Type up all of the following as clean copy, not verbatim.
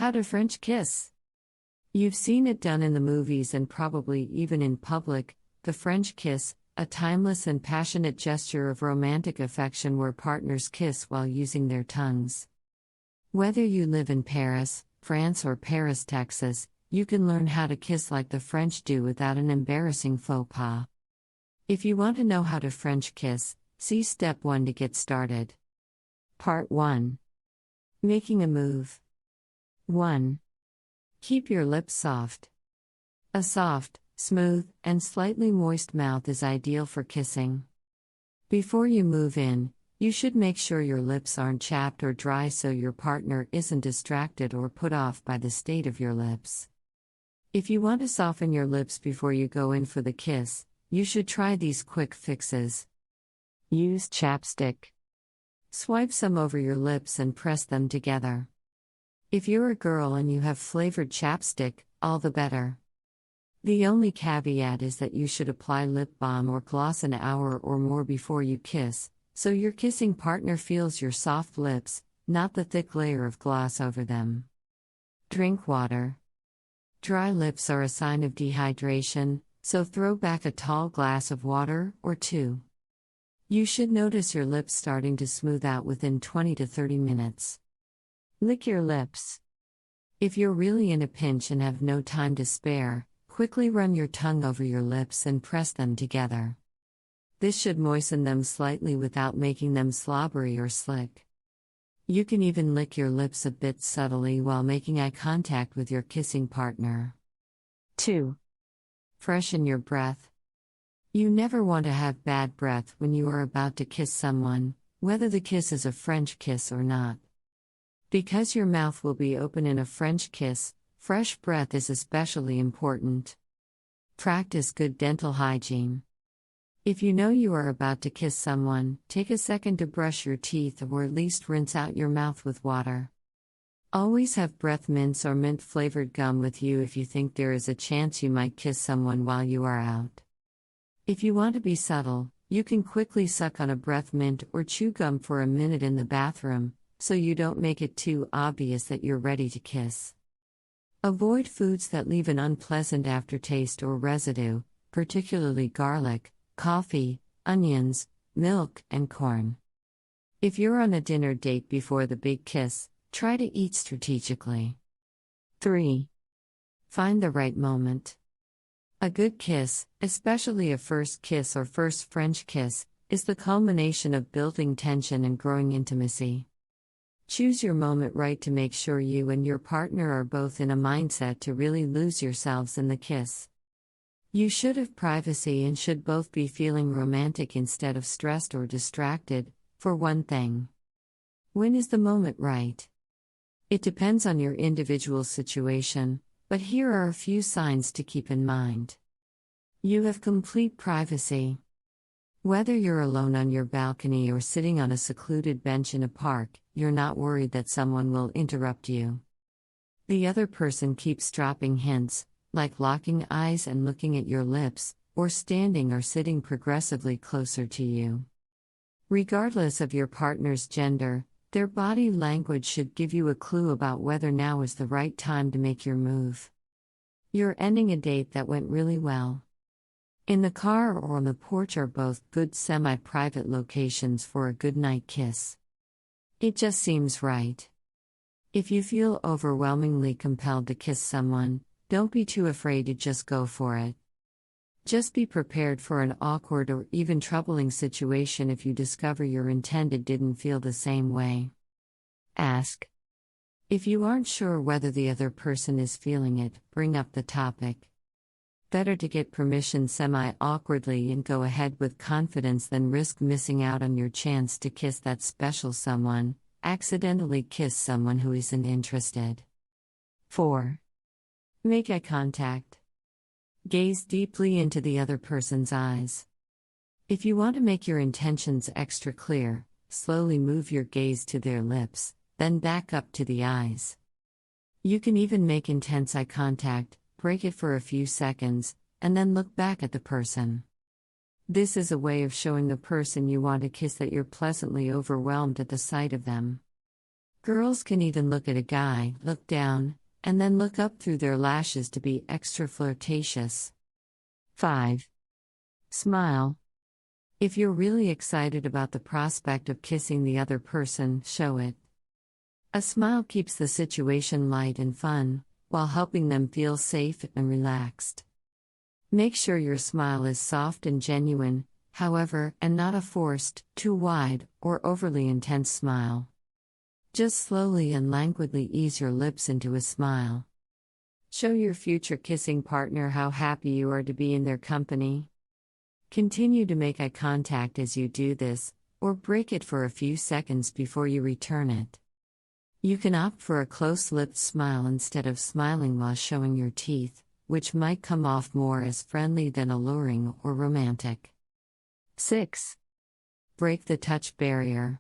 How to French kiss. You've seen it done in the movies and probably even in public, the French kiss, a timeless and passionate gesture of romantic affection where partners kiss while using their tongues. Whether you live in Paris, France or Paris, Texas, you can learn how to kiss like the French do without an embarrassing faux pas. If you want to know how to French kiss, see Step 1 to get started. Part 1. Making a move. 1. Keep your lips soft. A soft, smooth, and slightly moist mouth is ideal for kissing. Before you move in, you should make sure your lips aren't chapped or dry so your partner isn't distracted or put off by the state of your lips. If you want to soften your lips before you go in for the kiss, you should try these quick fixes. Use chapstick. Swipe some over your lips and press them together. If you're a girl and you have flavored chapstick, all the better. The only caveat is that you should apply lip balm or gloss an hour or more before you kiss, so your kissing partner feels your soft lips, not the thick layer of gloss over them. Drink water. Dry lips are a sign of dehydration, so throw back a tall glass of water or two. You should notice your lips starting to smooth out within 20 to 30 minutes. Lick your lips. If you're really in a pinch and have no time to spare, quickly run your tongue over your lips and press them together. This should moisten them slightly without making them slobbery or slick. You can even lick your lips a bit subtly while making eye contact with your kissing partner. 2. Freshen your breath. You never want to have bad breath when you are about to kiss someone, whether the kiss is a French kiss or not. Because your mouth will be open in a French kiss, fresh breath is especially important. Practice good dental hygiene. If you know you are about to kiss someone, take a second to brush your teeth or at least rinse out your mouth with water. Always have breath mints or mint-flavored gum with you if you think there is a chance you might kiss someone while you are out. If you want to be subtle, you can quickly suck on a breath mint or chew gum for a minute in the bathroom, so you don't make it too obvious that you're ready to kiss. Avoid foods that leave an unpleasant aftertaste or residue, particularly garlic, coffee, onions, milk, and corn. If you're on a dinner date before the big kiss, try to eat strategically. 3. Find the right moment. A good kiss, especially a first kiss or first French kiss, is the culmination of building tension and growing intimacy. Choose your moment right to make sure you and your partner are both in a mindset to really lose yourselves in the kiss. You should have privacy and should both be feeling romantic instead of stressed or distracted, for one thing. When is the moment right? It depends on your individual situation, but here are a few signs to keep in mind. You have complete privacy. Whether you're alone on your balcony or sitting on a secluded bench in a park, you're not worried that someone will interrupt you. The other person keeps dropping hints, like locking eyes and looking at your lips, or standing or sitting progressively closer to you. Regardless of your partner's gender, their body language should give you a clue about whether now is the right time to make your move. You're ending a date that went really well. In the car or on the porch are both good semi-private locations for a good night kiss. It just seems right. If you feel overwhelmingly compelled to kiss someone, don't be too afraid to just go for it. Just be prepared for an awkward or even troubling situation if you discover your intended didn't feel the same way. Ask. If you aren't sure whether the other person is feeling it, bring up the topic. Better to get permission semi-awkwardly and go ahead with confidence than risk missing out on your chance to kiss that special someone, accidentally kiss someone who isn't interested. 4. Make eye contact. Gaze deeply into the other person's eyes. If you want to make your intentions extra clear, slowly move your gaze to their lips, then back up to the eyes. You can even make intense eye contact, break it for a few seconds, and then look back at the person. This is a way of showing the person you want to kiss that you're pleasantly overwhelmed at the sight of them. Girls can even look at a guy, look down, and then look up through their lashes to be extra flirtatious. 5. Smile. If you're really excited about the prospect of kissing the other person, show it. A smile keeps the situation light and fun, while helping them feel safe and relaxed. Make sure your smile is soft and genuine, however, and not a forced, too wide, or overly intense smile. Just slowly and languidly ease your lips into a smile. Show your future kissing partner how happy you are to be in their company. Continue to make eye contact as you do this, or break it for a few seconds before you return it. You can opt for a close-lipped smile instead of smiling while showing your teeth, which might come off more as friendly than alluring or romantic. 6. Break the touch barrier.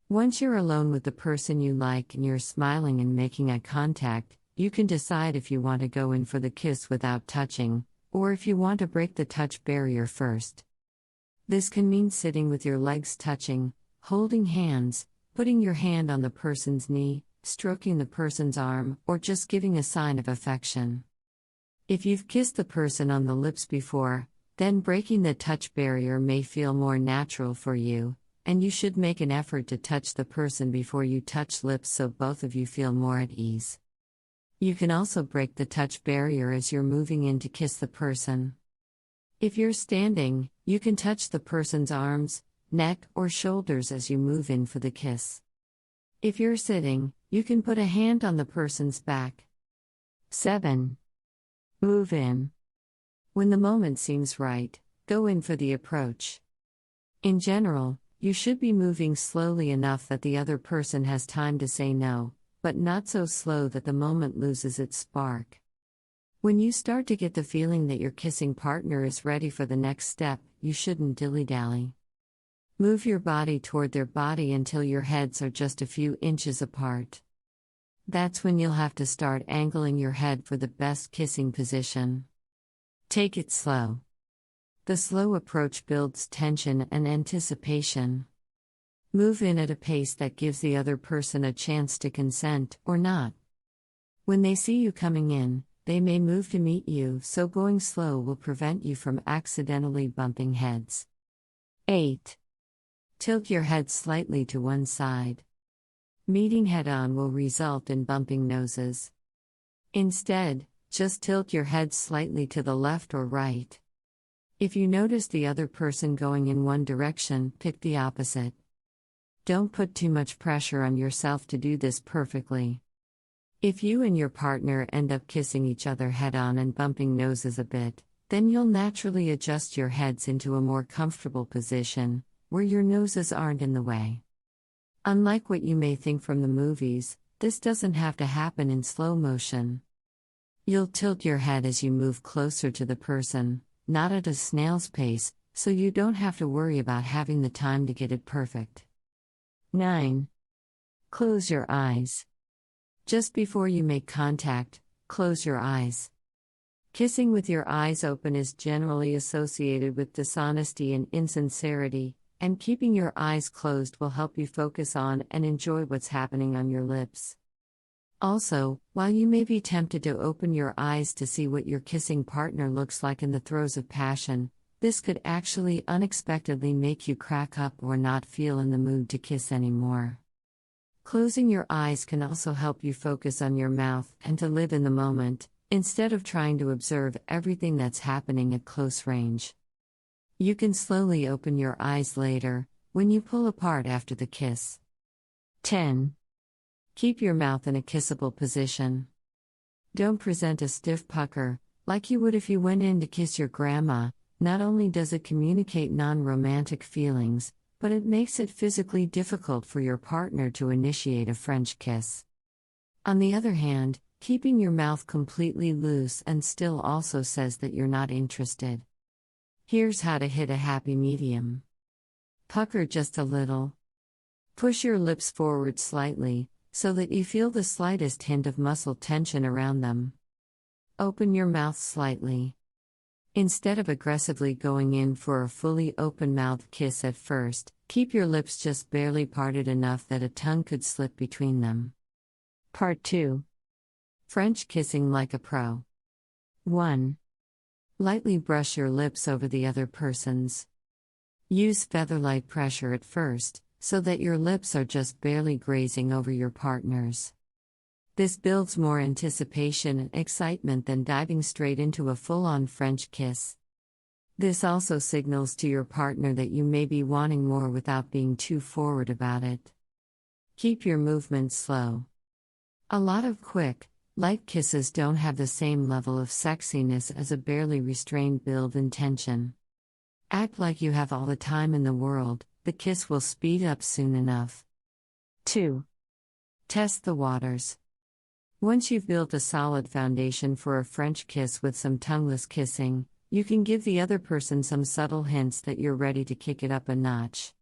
Once you're alone with the person you like and you're smiling and making eye contact, you can decide if you want to go in for the kiss without touching, or if you want to break the touch barrier first. This can mean sitting with your legs touching, holding hands, putting your hand on the person's knee, stroking the person's arm, or just giving a sign of affection. If you've kissed the person on the lips before, then breaking the touch barrier may feel more natural for you, and you should make an effort to touch the person before you touch lips so both of you feel more at ease. You can also break the touch barrier as you're moving in to kiss the person. If you're standing, you can touch the person's arms, neck, or shoulders as you move in for the kiss. If you're sitting, you can put a hand on the person's back. 7. Move in. When the moment seems right, go in for the approach. In general, you should be moving slowly enough that the other person has time to say no, but not so slow that the moment loses its spark. When you start to get the feeling that your kissing partner is ready for the next step, you shouldn't dilly-dally. Move your body toward their body until your heads are just a few inches apart. That's when you'll have to start angling your head for the best kissing position. Take it slow. The slow approach builds tension and anticipation. Move in at a pace that gives the other person a chance to consent or not. When they see you coming in, they may move to meet you, so going slow will prevent you from accidentally bumping heads. 8. Tilt your head slightly to one side. Meeting head-on will result in bumping noses. Instead, just tilt your head slightly to the left or right. If you notice the other person going in one direction, pick the opposite. Don't put too much pressure on yourself to do this perfectly. If you and your partner end up kissing each other head-on and bumping noses a bit, then you'll naturally adjust your heads into a more comfortable position, where your noses aren't in the way. Unlike what you may think from the movies, this doesn't have to happen in slow motion. You'll tilt your head as you move closer to the person, not at a snail's pace, so you don't have to worry about having the time to get it perfect. 9. Close your eyes. Just before you make contact, close your eyes. Kissing with your eyes open is generally associated with dishonesty and insincerity, and keeping your eyes closed will help you focus on and enjoy what's happening on your lips. Also, while you may be tempted to open your eyes to see what your kissing partner looks like in the throes of passion, this could actually unexpectedly make you crack up or not feel in the mood to kiss anymore. Closing your eyes can also help you focus on your mouth and to live in the moment, instead of trying to observe everything that's happening at close range. You can slowly open your eyes later, when you pull apart after the kiss. 10. Keep your mouth in a kissable position. Don't present a stiff pucker, like you would if you went in to kiss your grandma. Not only does it communicate non-romantic feelings, but it makes it physically difficult for your partner to initiate a French kiss. On the other hand, keeping your mouth completely loose and still also says that you're not interested. Here's how to hit a happy medium. Pucker just a little. Push your lips forward slightly, so that you feel the slightest hint of muscle tension around them. Open your mouth slightly. Instead of aggressively going in for a fully open-mouthed kiss at first, Keep your lips just barely parted enough that a tongue could slip between them. Part 2. French kissing like a pro. 1. Lightly brush your lips over the other person's. Use feather-light pressure at first, so that your lips are just barely grazing over your partner's. This builds more anticipation and excitement than diving straight into a full-on French kiss. This also signals to your partner that you may be wanting more without being too forward about it. Keep your movements slow. A lot of quick, light kisses don't have the same level of sexiness as a barely restrained build in tension. Act like you have all the time in the world, the kiss will speed up soon enough. 2. Test the waters. Once you've built a solid foundation for a French kiss with some tongueless kissing, you can give the other person some subtle hints that you're ready to kick it up a notch.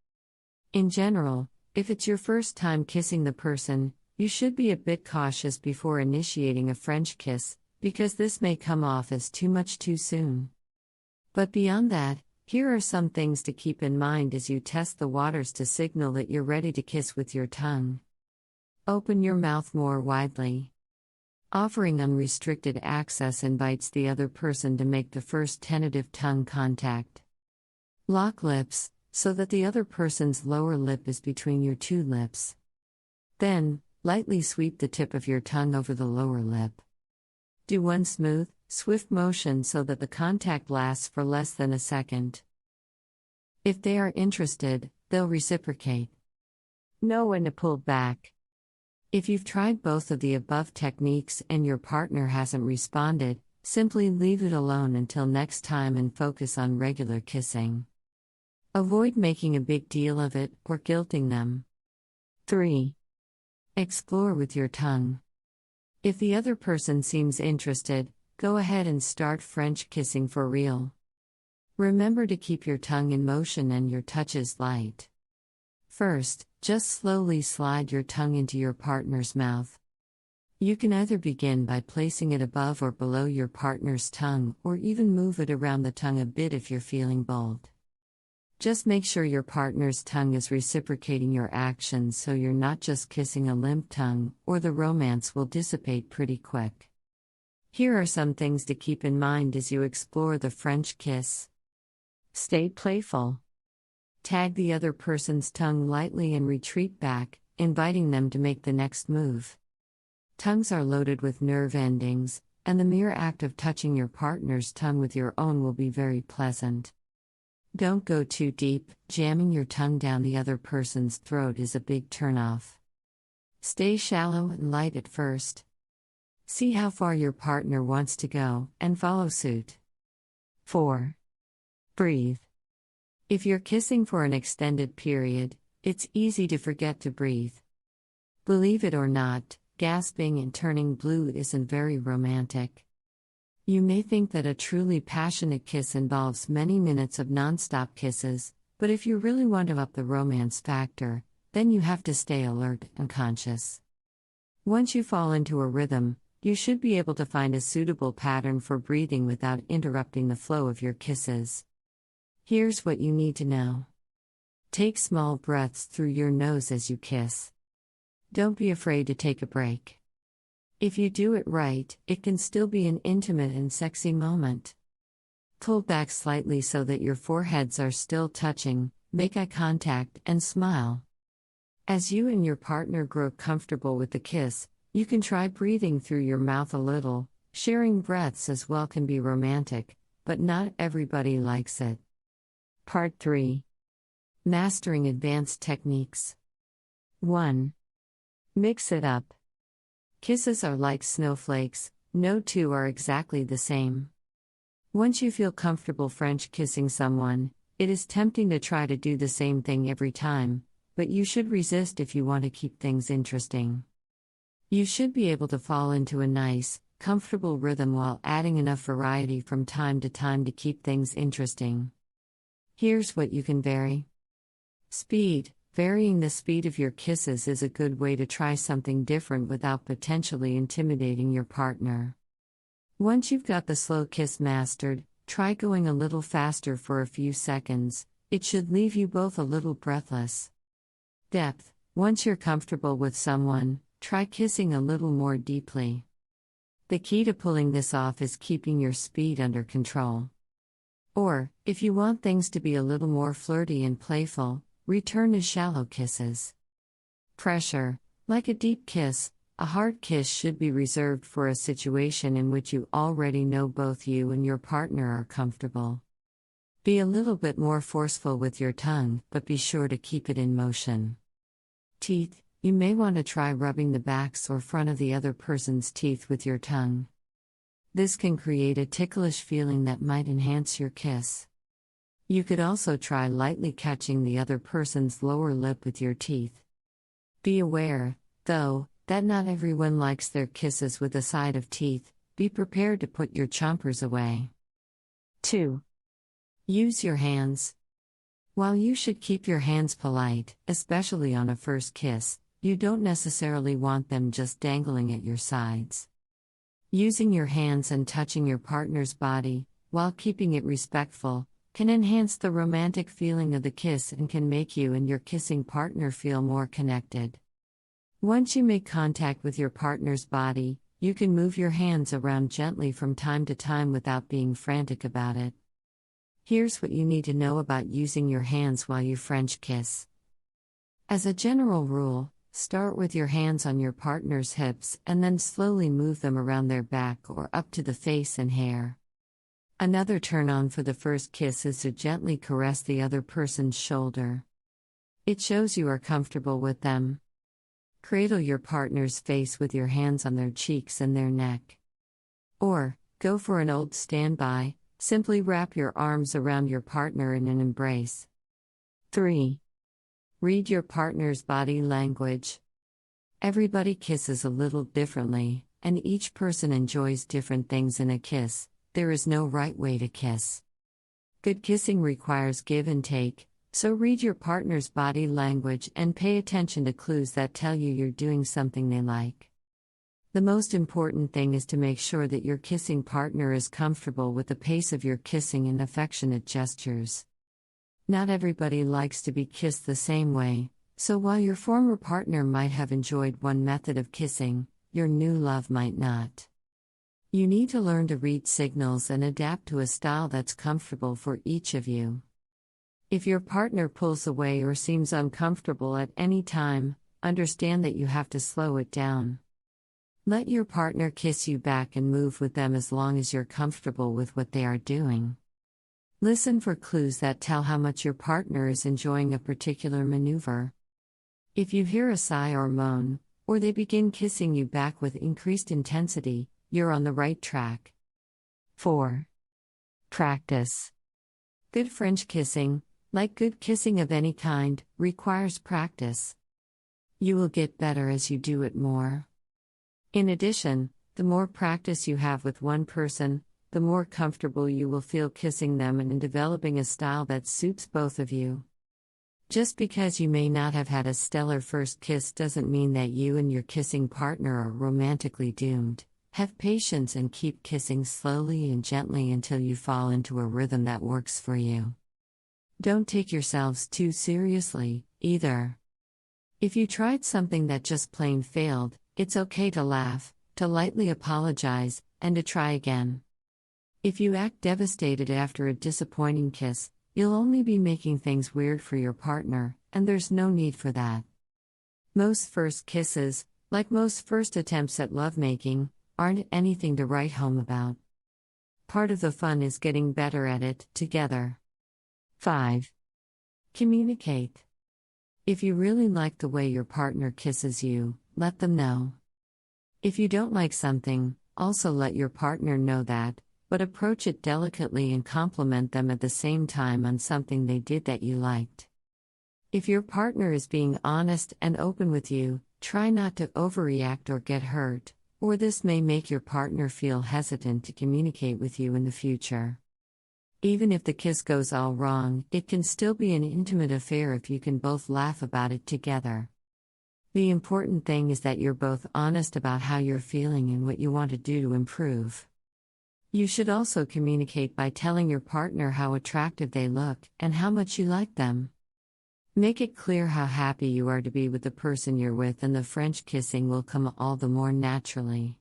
In general, if it's your first time kissing the person, you should be a bit cautious before initiating a French kiss, because this may come off as too much too soon. But beyond that, here are some things to keep in mind as you test the waters to signal that you're ready to kiss with your tongue. Open your mouth more widely. Offering unrestricted access invites the other person to make the first tentative tongue contact. Lock lips, so that the other person's lower lip is between your two lips. Then, lightly sweep the tip of your tongue over the lower lip. Do one smooth, swift motion so that the contact lasts for less than a second. If they are interested, they'll reciprocate. Know when to pull back. If you've tried both of the above techniques and your partner hasn't responded, simply leave it alone until next time and focus on regular kissing. Avoid making a big deal of it or guilting them. 3. Explore with your tongue. If the other person seems interested, go ahead and start French kissing for real. Remember to keep your tongue in motion and your touches light. First, just slowly slide your tongue into your partner's mouth. You can either begin by placing it above or below your partner's tongue, or even move it around the tongue a bit if you're feeling bold. Just make sure your partner's tongue is reciprocating your actions so you're not just kissing a limp tongue, or the romance will dissipate pretty quick. Here are some things to keep in mind as you explore the French kiss. Stay playful. Tag the other person's tongue lightly and retreat back, inviting them to make the next move. Tongues are loaded with nerve endings, and the mere act of touching your partner's tongue with your own will be very pleasant. Don't go too deep, jamming your tongue down the other person's throat is a big turnoff. Stay shallow and light at first. See how far your partner wants to go, and follow suit. 4. Breathe. If you're kissing for an extended period, it's easy to forget to breathe. Believe it or not, gasping and turning blue isn't very romantic. You may think that a truly passionate kiss involves many minutes of nonstop kisses, but if you really want to up the romance factor, then you have to stay alert and conscious. Once you fall into a rhythm, you should be able to find a suitable pattern for breathing without interrupting the flow of your kisses. Here's what you need to know. Take small breaths through your nose as you kiss. Don't be afraid to take a break. If you do it right, it can still be an intimate and sexy moment. Pull back slightly so that your foreheads are still touching, make eye contact, and smile. As you and your partner grow comfortable with the kiss, you can try breathing through your mouth a little. Sharing breaths as well can be romantic, but not everybody likes it. Part 3. Mastering advanced techniques. 1. Mix it up. Kisses are like snowflakes, no two are exactly the same. Once you feel comfortable French kissing someone, it is tempting to try to do the same thing every time, but you should resist if you want to keep things interesting. You should be able to fall into a nice, comfortable rhythm while adding enough variety from time to time to keep things interesting. Here's what you can vary. Speed. Varying the speed of your kisses is a good way to try something different without potentially intimidating your partner. Once you've got the slow kiss mastered, try going a little faster for a few seconds, It should leave you both a little breathless. Depth. Once you're comfortable with someone, try kissing a little more deeply. The key to pulling this off is keeping your speed under control. Or, if you want things to be a little more flirty and playful, return to shallow kisses. Pressure. Like a deep kiss, a hard kiss should be reserved for a situation in which you already know both you and your partner are comfortable. Be a little bit more forceful with your tongue, but be sure to keep it in motion. Teeth. You may want to try rubbing the backs or front of the other person's teeth with your tongue. This can create a ticklish feeling that might enhance your kiss. You could also try lightly catching the other person's lower lip with your teeth. Be aware, though, that not everyone likes their kisses with a side of teeth. Be prepared to put your chompers away. 2. Use your hands. While you should keep your hands polite, especially on a first kiss, you don't necessarily want them just dangling at your sides. Using your hands and touching your partner's body, while keeping it respectful, can enhance the romantic feeling of the kiss and can make you and your kissing partner feel more connected. Once you make contact with your partner's body, you can move your hands around gently from time to time without being frantic about it. Here's what you need to know about using your hands while you French kiss. As a general rule, start with your hands on your partner's hips and then slowly move them around their back or up to the face and hair. Another turn-on for the first kiss is to gently caress the other person's shoulder. It shows you are comfortable with them. Cradle your partner's face with your hands on their cheeks and their neck. Or, go for an old standby, simply wrap your arms around your partner in an embrace. 3. Read your partner's body language. Everybody kisses a little differently, and each person enjoys different things in a kiss. There is no right way to kiss. Good kissing requires give and take, so read your partner's body language and pay attention to clues that tell you you're doing something they like. The most important thing is to make sure that your kissing partner is comfortable with the pace of your kissing and affectionate gestures. Not everybody likes to be kissed the same way, so while your former partner might have enjoyed one method of kissing, your new love might not. You need to learn to read signals and adapt to a style that's comfortable for each of you. If your partner pulls away or seems uncomfortable at any time, understand that you have to slow it down. Let your partner kiss you back and move with them as long as you're comfortable with what they are doing. Listen for clues that tell how much your partner is enjoying a particular maneuver. If you hear a sigh or moan, or they begin kissing you back with increased intensity, you're on the right track. 4. Practice. Good French kissing, like good kissing of any kind, requires practice. You will get better as you do it more. In addition, the more practice you have with one person, the more comfortable you will feel kissing them and in developing a style that suits both of you. Just because you may not have had a stellar first kiss doesn't mean that you and your kissing partner are romantically doomed. Have patience and keep kissing slowly and gently until you fall into a rhythm that works for you. Don't take yourselves too seriously, either. If you tried something that just plain failed, it's okay to laugh, to lightly apologize, and to try again. If you act devastated after a disappointing kiss, you'll only be making things weird for your partner, and there's no need for that. Most first kisses, like most first attempts at lovemaking, aren't anything to write home about. Part of the fun is getting better at it, together. 5. Communicate. If you really like the way your partner kisses you, let them know. If you don't like something, also let your partner know that, but approach it delicately and compliment them at the same time on something they did that you liked. If your partner is being honest and open with you, try not to overreact or get hurt, or this may make your partner feel hesitant to communicate with you in the future. Even if the kiss goes all wrong, it can still be an intimate affair if you can both laugh about it together. The important thing is that you're both honest about how you're feeling and what you want to do to improve. You should also communicate by telling your partner how attractive they look and how much you like them. Make it clear how happy you are to be with the person you're with, and the French kissing will come all the more naturally.